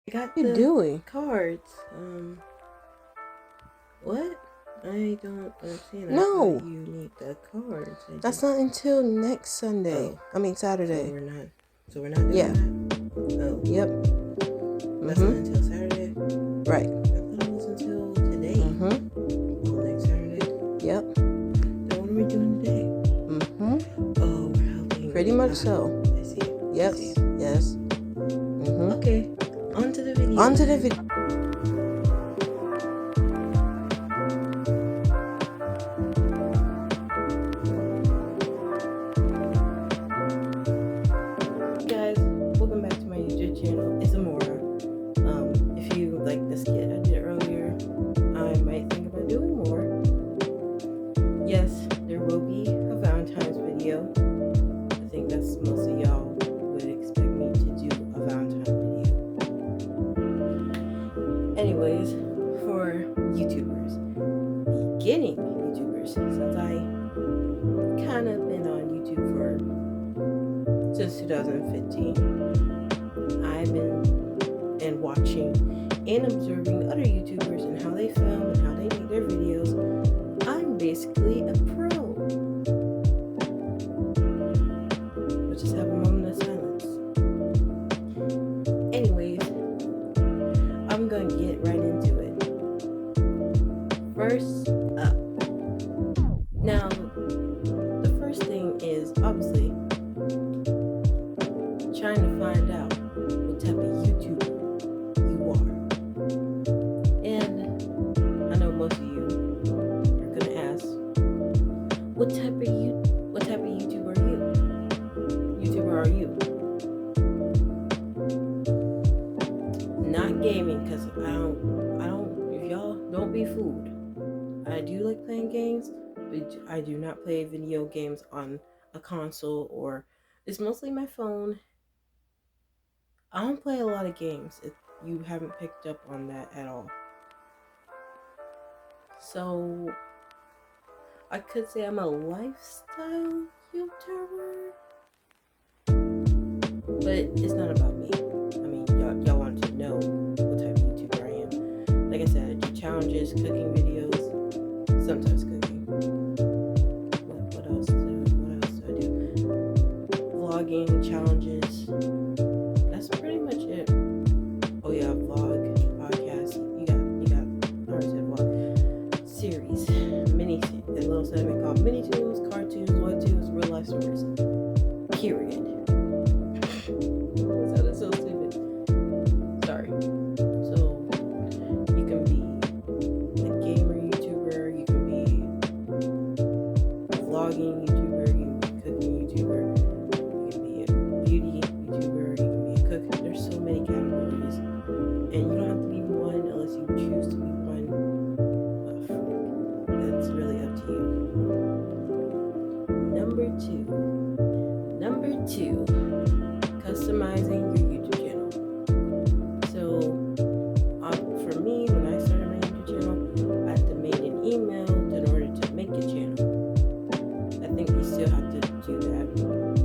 I got What you the doing? cards. What? I don't understand. I thought No, you need the cards. I that's just. not until next Sunday. Oh, I mean so Saturday. we're not. So we're not doing Yeah. that. Oh, Yep. that's not Mhm. until Saturday. Right. I thought it was until today. Mhm. Oh, next Saturday. Yep. Then what are we doing today? Mhm. Oh, we're helping. Pretty much so. I see it. I Yep. see it. Yes. Mhm. Okay. On to the video. On to the then. video. Guys, welcome back to my YouTube channel. It's Amora. If you like the skit I did earlier, I might think about doing more. Yes, there will be a Valentine's video. I think that's most of y'all would expect me to do a Valentine video. Anyways, for YouTubers, beginning YouTubers, since I kind of been on YouTube since 2015, I've been watching and observing other YouTubers and how they film and how they make their videos. I'm basically a pro. We'll just have a moment of silence. Anyways, I'm going to get right into it. First up. Now, the first thing is obviously trying to find out what type of YouTuber you are. And I know most of you are gonna ask, what type of YouTuber are you? Not gaming, because I don't if y'all don't be fooled. I do like playing games, but I do not play video games on a console, or it's mostly my phone. I don't play a lot of games if you haven't picked up on that at all. So I could say I'm a lifestyle YouTuber, but it's not about me. I mean, y'all wanted to know what type of YouTuber I am. Like I said, I do challenges, cooking videos, sometimes cooking. What else do I do? Vlogging, challenges. That's pretty much it. Oh yeah, vlog, podcast. You got. I already said vlog. Series, mini, a little segment called mini tunes, cartoons, webtoons, real life stories. Period. That is so stupid. Sorry. So you can be a gamer YouTuber, you can be a vlogging YouTuber, you can be a cooking YouTuber, you can be a beauty YouTuber, you can be a cook. There's so many categories, and you don't have to be one unless you choose to be one. That's really up to you. Number two, customizing your YouTube channel. So for me, when I started my YouTube channel, I had to make an email in order to make a channel. I think we still have to do that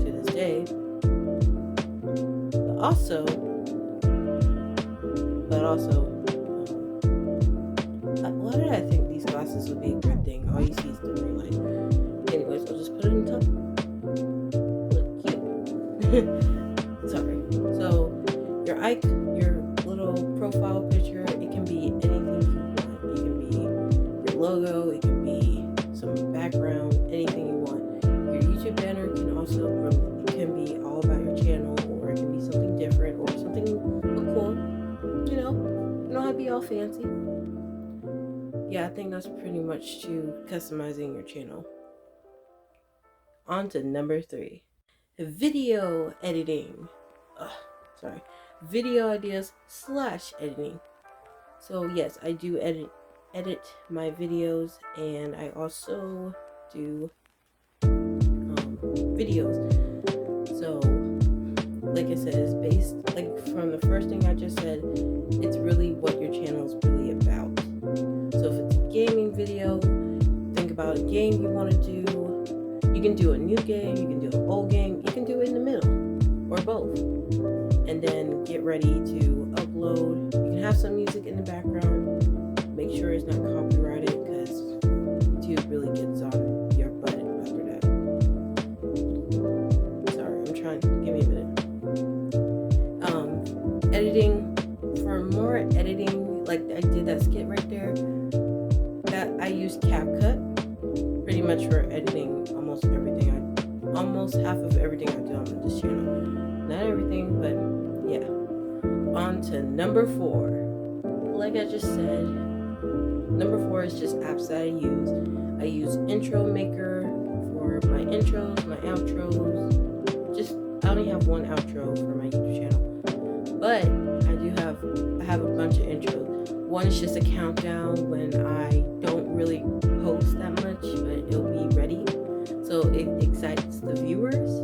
to this day. But also, why did I think these glasses would be a good thing? All you see is the green light. Anyways, I'll just put it in top. Look cute. Sorry. So your little profile picture, it can be anything you want. It can be your logo, it can be some background, anything you want. Your YouTube banner can be all about your channel, or it can be something different, or something cool. You don't have to be all fancy. Yeah, I think that's pretty much to customizing your channel. On to number 3. Video editing. Video ideas / editing. So yes, I do edit my videos, and I also do videos. So like I said, it's based, like from the first thing I just said, it's really what your channel is really about. So if it's a gaming video, think about a game you want to do. You can do a new game, you can do an old game, you can do it in the middle, or both. And then get ready to upload upload. You can have some music in the background. Make sure it's not copyrighted because YouTube really gets on your butt after that. Sorry, I'm trying. Give me a minute. Editing. For more editing, like I did that skit right there, that I use CapCut pretty much for editing almost half of everything I do on this channel. Not everything, but yeah. On to number 4. Like I just said, number 4 is just apps that I use. I use Intro Maker for my intros, my outros. I only have one outro for my YouTube channel, but I have a bunch of intros. One is just a countdown when I don't really post that much, but it'll be ready, so it excites the viewers.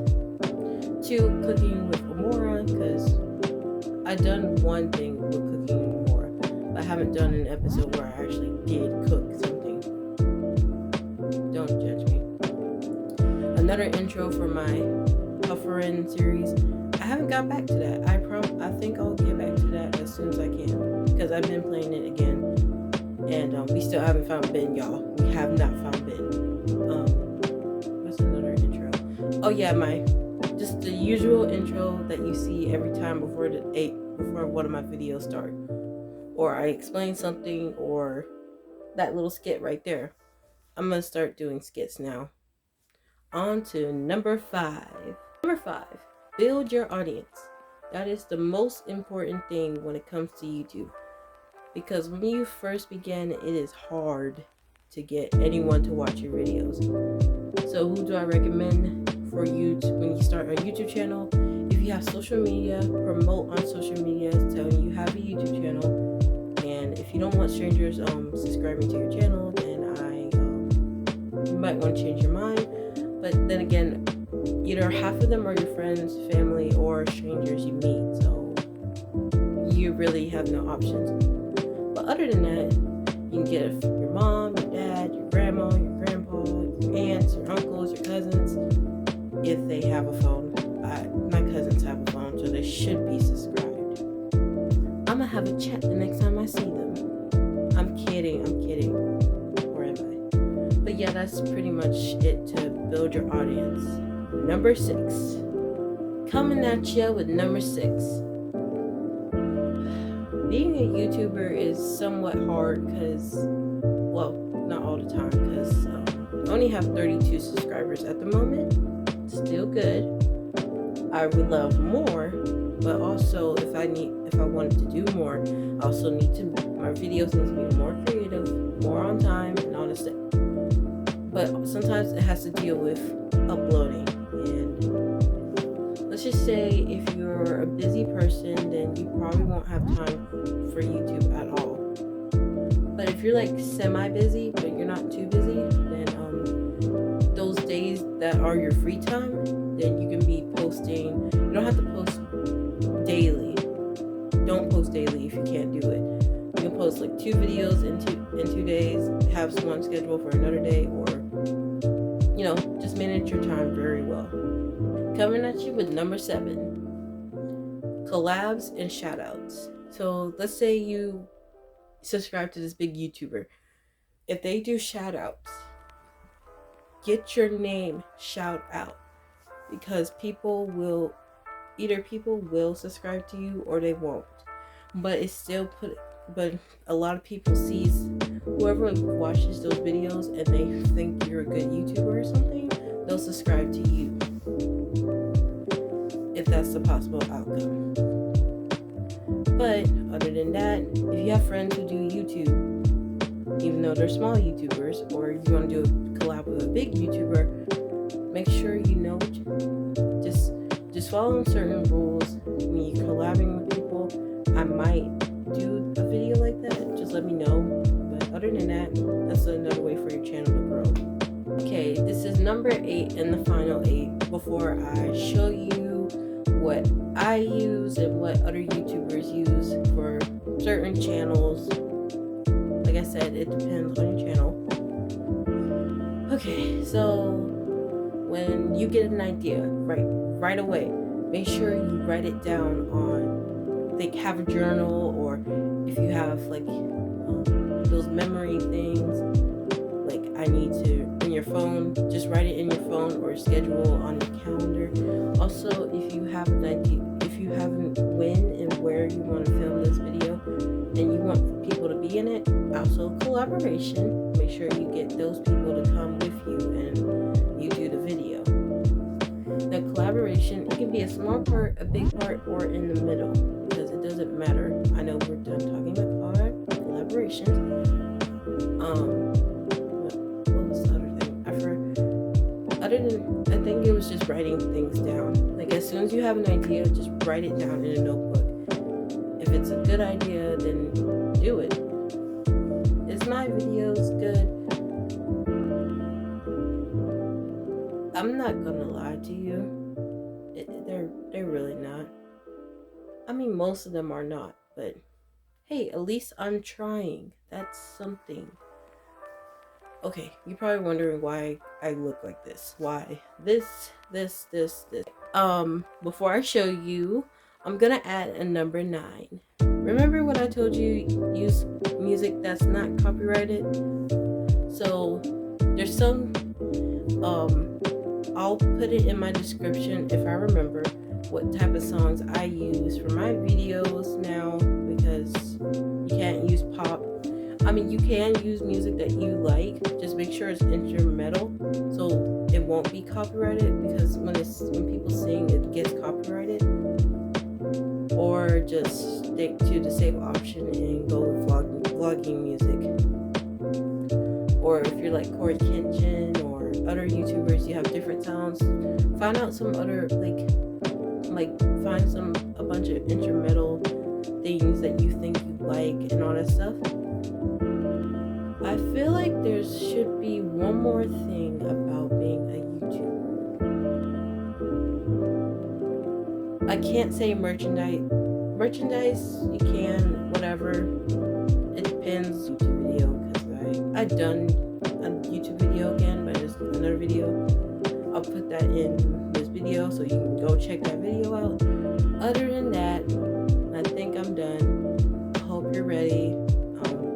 2, cooking with Amora, because I've done one thing with cooking with Amora, but I haven't done an episode where I actually did cook something. Don't judge me. Another intro for my Pufferin series. I haven't got back to that. I think I'll get back to that as soon as I can, because I've been playing it again, and we still haven't found Ben, y'all. We have not found Ben. What's another intro? Oh yeah, just the usual intro that you see every time before one of my videos start, or I explain something, or that little skit right there. I'm gonna start doing skits now. On to number 5. Number 5, build your audience. That is the most important thing when it comes to YouTube, because when you first begin, it is hard to get anyone to watch your videos. So who do I recommend for you when you start a YouTube channel? If you have social media, promote on social media telling you have a YouTube channel. And if you don't want strangers subscribing to your channel, then you might want to change your mind. But then again, either half of them are your friends, family, or strangers you meet, so you really have no options. But other than that, you can get it from your mom, your dad, your grandma, your grandpa, your aunts, your uncles, your cousins, if they have a phone. My cousins have a phone, so they should be subscribed. I'm gonna have a chat the next time I see them. I'm kidding. Or am I? But yeah, that's pretty much it to build your audience. Number 6. Coming at you with number 6. Being a YouTuber is somewhat hard because, well, not all the time, because I only have 32 subscribers at the moment. Still good. I would love more, but also if I wanted to do more, I also my videos need to be more creative, more on time, and all this stuff. But sometimes it has to deal with uploading. And let's just say if you're a busy person, then you probably won't have time for YouTube at all. But if you're like semi-busy, but you're not too busy, then those days that are your free time, then you can be posting. You don't have to post daily. Don't post daily if you can't do it. You can post like 2 videos in 2 days, have one scheduled for another day, or just manage your time very well. Coming at you with number 7, collabs and shoutouts. So let's say you subscribe to this big YouTuber. If they do shoutouts, get your name shout out, because people will subscribe to you or they won't. But but a lot of people sees whoever watches those videos and they think you're a good YouTuber or something, they'll subscribe to you, if that's the possible outcome. But other than that, if you have friends who do YouTube, even though they're small YouTubers, or you want to do a collab with a big YouTuber, make sure you know just follow certain rules. When you're collabing with people, I might do a video like that, just let me know. But other than that, that's another way for your channel to grow. Okay, this is number 8 and the final 8 before I show you what I use and what other YouTubers use for certain channels. Like I said, it depends on your channel. Okay, so when you get an idea right away, make sure you write it down on like have a journal, or if you have like those memory things, like I need to in your phone, just write it in your phone or schedule on your calendar. Also, if you have an idea, if you have when and where you want to film this video and you want people to be in it, also collaboration, make sure you get those people to come with you and you do the video. The collaboration, it can be a small part, a big part, or in the middle, because it doesn't matter. I know we're done talking about collaborations. What was the other thing? I think it was just writing things down. Like as soon as you have an idea, just write it down in a notebook. If it's a good idea, then do it. Is my videos good? I'm not gonna lie to you. They're really not. I mean, most of them are not, but hey, at least I'm trying. That's something. Okay, you're probably wondering why I look like this. Why? This. Before I show you, I'm gonna add a number 9. Remember when I told you use music that's not copyrighted? So there's some I'll put it in my description if I remember what type of songs I use for my videos now, because you can't use pop. I mean, you can use music that you like, just make sure it's instrumental so it won't be copyrighted, because when people sing it gets copyrighted. Or just stick to the save option and go with vlogging music. Or if you're like Corey Kenshin or other YouTubers, you have different sounds. Find out some other find a bunch of instrumental things that you think you like and all that stuff. I feel like there should be one more thing about being a YouTuber. I can't say merchandise. Merchandise, you can, whatever. It depends. YouTube video, because I done a YouTube video again, but it's another video. I'll put that in this video so you can go check that video out. Other than that, I think I'm done. I hope you're ready.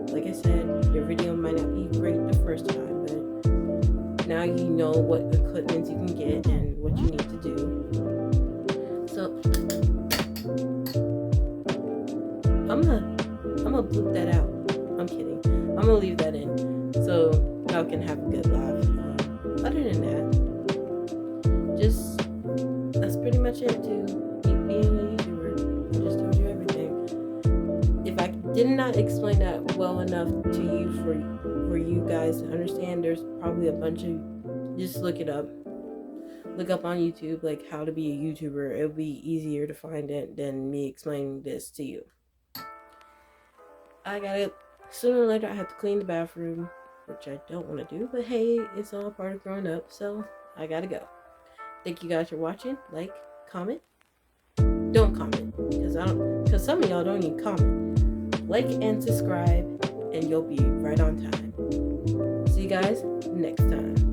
Like I said, your video might not be great the first time, but now you know what equipment you can get and what you need to do. So I'm gonna bloop that out. I'm kidding. I'm gonna leave that in so y'all can have a good laugh. Other than that, just that's pretty much it to keep being a YouTuber. I just told you everything. If I did not explain that well enough to you for you guys to understand, there's probably a bunch of, just look it up. Look up on YouTube like how to be a YouTuber. It'll be easier to find it than me explaining this to you. Sooner or later I have to clean the bathroom, which I don't want to do, but hey, it's all part of growing up, so I gotta go. Thank you guys for watching. Like, comment. Don't comment, because some of y'all don't even comment. Like and subscribe, and you'll be right on time. See you guys next time.